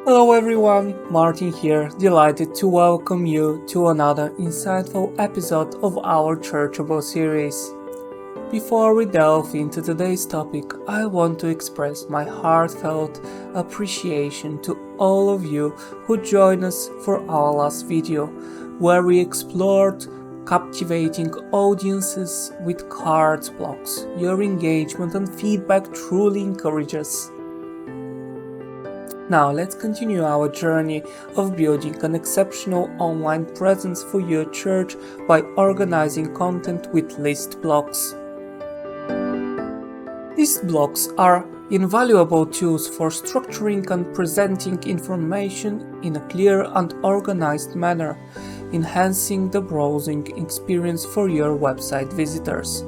Hello everyone, Martin here, delighted to welcome you to another insightful episode of our Churchable series. Before we delve into today's topic, I want to express my heartfelt appreciation to all of you who joined us for our last video, where we explored captivating audiences with card blocks. Your engagement and feedback truly encourage us. Now let's continue our journey of building an exceptional online presence for your church by organizing content with list blocks. List blocks are invaluable tools for structuring and presenting information in a clear and organized manner, enhancing the browsing experience for your website visitors.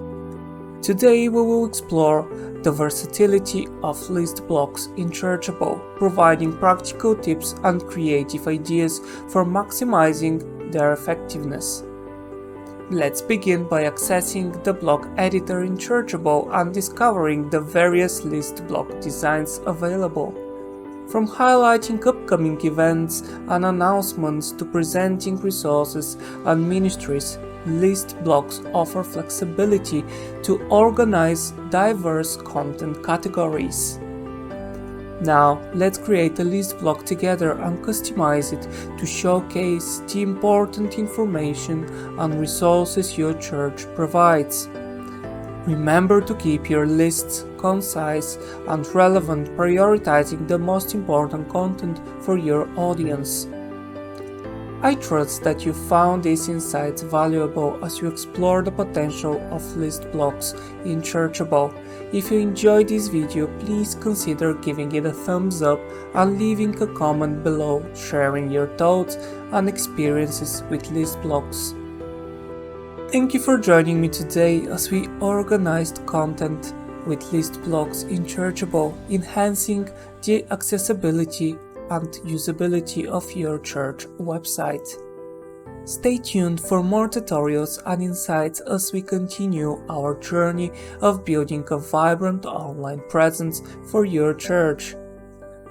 Today we will explore the versatility of list blocks in Churchable, providing practical tips and creative ideas for maximizing their effectiveness. Let's begin by accessing the block editor in Churchable and discovering the various list block designs available. From highlighting upcoming events and announcements to presenting resources and ministries, list blocks offer flexibility to organize diverse content categories. Now, let's create a list block together and customize it to showcase the important information and resources your church provides. Remember to keep your lists concise and relevant, prioritizing the most important content for your audience. I trust that you found these insights valuable as you explore the potential of list blocks in Churchable. If you enjoyed this video, please consider giving it a thumbs up and leaving a comment below, sharing your thoughts and experiences with list blocks. Thank you for joining me today as we organized content with list blocks in Churchable, enhancing the accessibility and usability of your church website. Stay tuned for more tutorials and insights as we continue our journey of building a vibrant online presence for your church.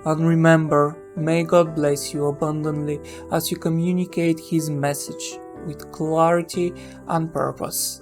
And remember, may God bless you abundantly as you communicate His message with clarity and purpose.